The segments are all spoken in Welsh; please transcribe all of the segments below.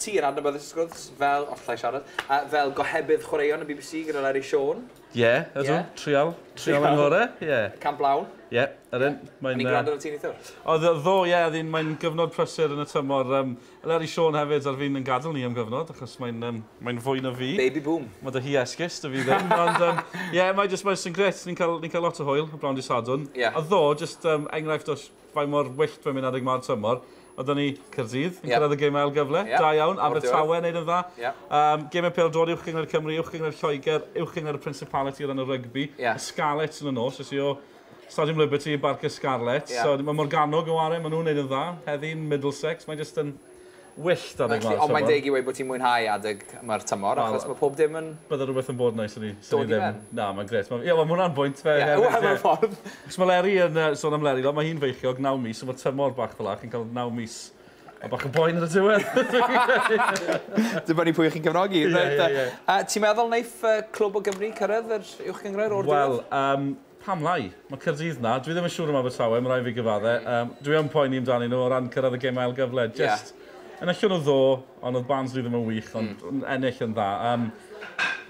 Ti yn adnabod y sgwrs fel, os llai siarad, fel gohebydd chwaraeon y BBC gyda Larry Sean. Ie, ydw, trial yn gore, ie. Camp lawn. Ie, ydyn. Yn ei gwrando ar ti neithwr? Ddo, ie, mae'n gyfnod prysur yn y tymor. Larry Sean hefyd ar fi'n yn gadael ni am gyfnod, achos mae'n fwy na fi. Baby boom. Mae dy hi esgus, dy fi ddim. Ond, ie, mae'n sy'n gret, ni'n cael lot o hwyl, o blaen di Sadwn. A ddo, just enghraifft o faint mor wyllt fe'n mynd adeg ma'r tymor. Oedden ni Caerdydd, yn cyrraedd y gêm ail gyfle, da iawn, Abertawe wneud yn dda. Gêm y pêl-drod uwch gyngor Cymru, uwch gyngor Lloegr, uwch gyngor y Principality o ran y rygbi. Scarlett yn y nos, ys i o Stadium Liberty i Barca Scarlett. So mae Morgannwg o ware, maen nhw'n wneud yn dda. Heddi'n Middlesex, mae'n just yn wyllt adeg ma'r tymor. Ond mae'n deg i weid bod ti'n mwynhau adeg ma'r tymor, achos mae pob dim yn... Bydde rhywbeth yn bod neis, sy'n Dod i ben? Na, mae'n gret. Ie, mae hwnna'n bwynt fe. Mae'n ffordd. Cos mae Leri yn sôn am Leri, mae hi'n feichiog 9 mis, so mae tymor bach fel chi'n cael 9 mis a bach yn boen yn y diwedd. Dyma ni pwy chi'n gefnogi. Ti'n meddwl wneith Clwb o Gymru cyrraedd yr uwch gyngor o'r diwedd? Wel, pam lai? Mae Caerdydd na. Dwi ddim yn siŵr am Abertawe, mae rai fi gyfaddau. Dwi am poeni amdani nhw o ran cyrraedd y gêm ail gyfle. Just yn allan o ddo, ond oedd Barnsley ddim yn wych, ond ennill yn dda.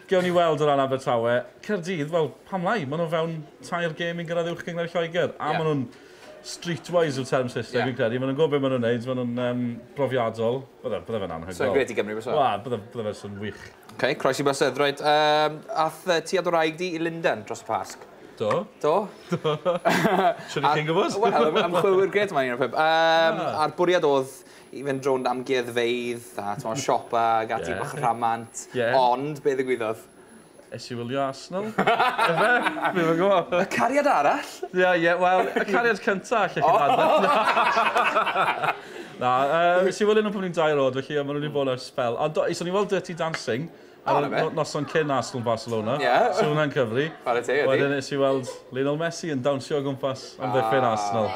Gewn ni weld o ran Abertawe. Caerdydd, wel, pam lai? Maen nhw fewn tair gêm i'n gyrraedd uwch gyngor Lloegr. A maen nhw'n streetwise o'r term system, fi'n credu. Maen nhw'n gwybod beth maen nhw'n neud, maen nhw'n brofiadol. Bydde fe'n anhygoel. So'n gret i Gymru, bys o? Bydde fe'n wych. OK, croes i bysedd. Roed, ath ti a dwraig di i Lundain dros y Pasg? Do. Do? Siwr i chi'n gwybod? Wel, ymchwilwyr gret yma ni'n rhywbeth. A'r bwriad oedd i fynd rownd am geddfeidd, a siopa, gati bach rhamant. Ond, beth ddigwyddodd? Es i wylio Arsenal. Efe? Fi'n gwybod. Y cariad arall? Ie, wel, y cariad cyntaf, lle chi'n adnod. Na, es i wylio nhw pan ni'n 2 oed, felly maen nhw wedi bod ar spel. Ond eson ni weld Dirty Dancing, ar noson cyn Arsenal Barcelona. So hwnna'n cyfri. Wedyn es i weld Lionel Messi yn dawnsio o gwmpas am ddiffyn Arsenal.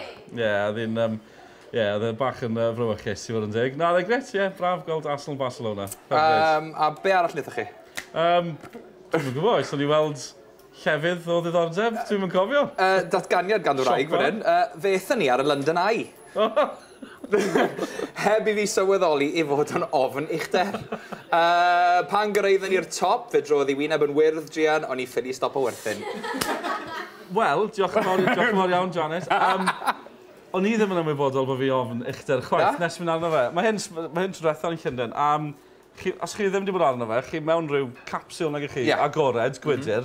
Ie, oedd e bach yn frywachus i fod yn dig. Na, oedd e gret, ie, braf gweld Arsenal Barcelona. A be arall wnaethoch chi? Dwi'n gwybod, eson ni weld llefydd o ddiddordeb, dwi'n cofio. Datganiad gan dwraig fan hyn. Fe eithon ni ar y London Eye. Heb i fi sylweddoli i fod yn ofn uchder. Pan gyrraeddon ni'r top, fe drodd i wyneb yn wyrdd, Gian, ond i ffili stop o werthyn. Wel, diolch yn fawr iawn, Janet. O'n i ddim yn ymwybodol bod fi ofn uchder chwaith, nes mynd arno fe. Mae hyn trwethan yn Llundain. Os chi ddim wedi bod arno fe, chi mewn rhyw capsul nag chi, agored, gwydyr,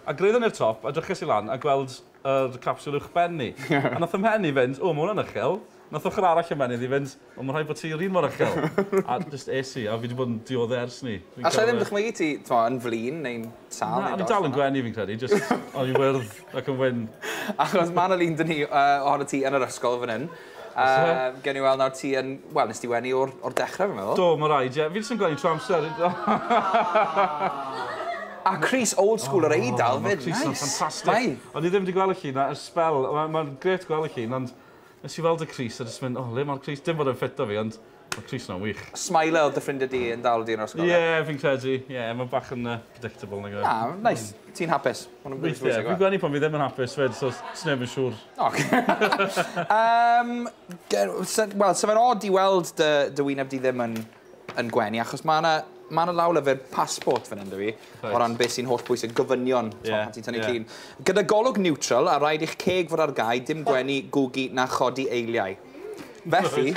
a greiddon i'r top, a drychus i lan, a gweld yr capsul uwch ben ni. A nath ymhen i fynd, o, mae hwnna'n uchel. Nath ochr arall ymhenydd i fynd, o, mae'n rhaid bod ti'n un mor uchel. A just es i, a fi wedi bod yn diodd ers ni. A lle ddim dychmygu ti, yn flin, neu'n sal? Na, ni'n dal yn gwenu fi'n credu, just o'n i wyrdd ac yn wyn. Achos mae yna lun dyn ni ohono ti yn yr ysgol fan hyn. Gen i weld nawr ti yn, wel, nes ti wenu o'r dechrau, fi'n meddwl? Do, mae rhaid, ie. Fi jyst yn gwenu trwy amser. A Cris old school yr Eidal, fyd, nice. Cris yn ffantastig. Ond i ddim wedi gweld y llun, y spel, mae'n gret gweld y llun, ond nes i weld y Cris a jyst mynd, o, le mae'r Cris, dim bod yn ffit o fi, ond mae'r Cris yna'n wych. Smile o dy ffrindiau di yn dal di yn ysgol? Ie, fi'n credu. Ie, mae'n bach yn predictable. Na, nice. Ti'n hapus? Fi'n gwenu pan fi ddim yn hapus, fyd, so sneb yn siŵr. Wel, so fe'n od i weld dy wyneb di ddim yn gwenu, achos mae yna law lyfr passport fan hyn dy fi, o ran beth sy'n holl bwysig, gofynion pan ti'n tynnu llun. Gyda golwg neutral, a rhaid i'ch ceg fod ar gau, dim gwenu, gwgi na chodi eiliau. Felly,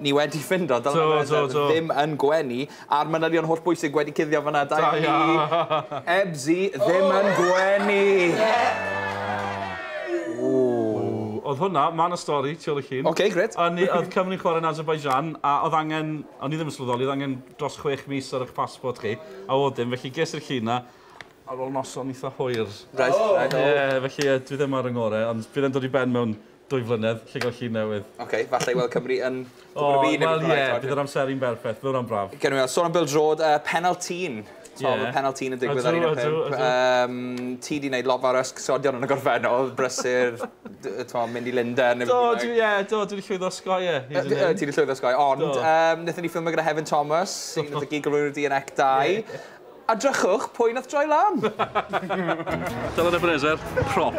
ni wedi ffindo, ddim yn gwenu, a'r manylion holl bwysig wedi cuddio fan'na. Da ni, Ebsi, ddim yn gwenu. Oedd hwnna, ma'n y stori, ti oedd y llun. OK, gret. Oedd Cymru'n chwarae yn Azerbaijan, a oedd angen, o'n i ddim yn sylweddoli, oedd angen dros 6 mis ar eich passport chi, a oedd dim, felly ges i'r llun na, ar ôl noson eitha hwyr. Right. Felly dwi ddim ar yng ngorau, ond bydd yn dod i ben mewn 2 flynedd, lle gael llun newydd. OK, falle i weld Cymru yn... Wel, bydd yr amser i'n berffaith, bydd hwnna'n braf. Gen i weld, sôn am Bill Drod, penaltîn. Penaltîn yn digwydd ar un o pump. Ti di wneud lot fawr ysgysodion yn y gorffennol, brysur, mynd i Lundain. Do, dwi wedi llwyddo osgoi e. Ti wedi llwyddo osgoi, ond wnaethon ni ffilmio gyda Heaven Thomas, sy'n wnaeth y gigolwyr di yn Ec2. A drychwch, pwy nath droi lan? Dylan Ebenezer, prop.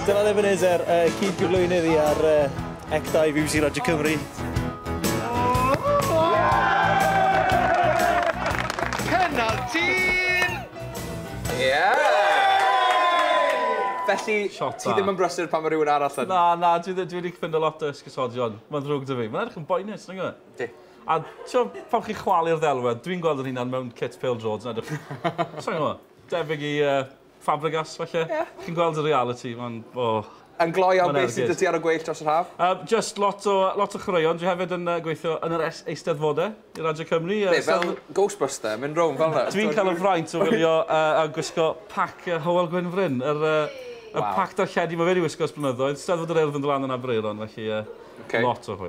Dylan Ebenezer, cyd-gyflwynydd i ar Ec2 BBC Radio Cymru. Tîn! Ie! Felly, ti ddim yn brysur pan mae rhywun arall yn... Na, dwi wedi ffindo lot o esgusodion. Mae'n ddrwg dy fi. Mae'n edrych yn boenus, nag yw? Di. A pan chi'n chwalu'r ddelwedd, dwi'n gweld yr hynna'n mewn kit Phil George. Sa'n gwybod, debyg i Fabregas, falle. Chi'n gweld y reality, mae'n... Yn gloi am beth sydd ti ar y gweill dros yr haf? Just lot o chreuon. Dwi hefyd yn gweithio yn yr eisteddfodau i Radio Cymru. Fel Ghostbuster, mynd rown fel yna. Dwi'n cael y fraint o wylio a gwisgo pac Hywel Gwynfryn. Y pac darlledu mae fe wedi wisgo os blynyddoedd. Steddfod yr Urdd yn dod lan yn Ebrill, felly lot o hwyl.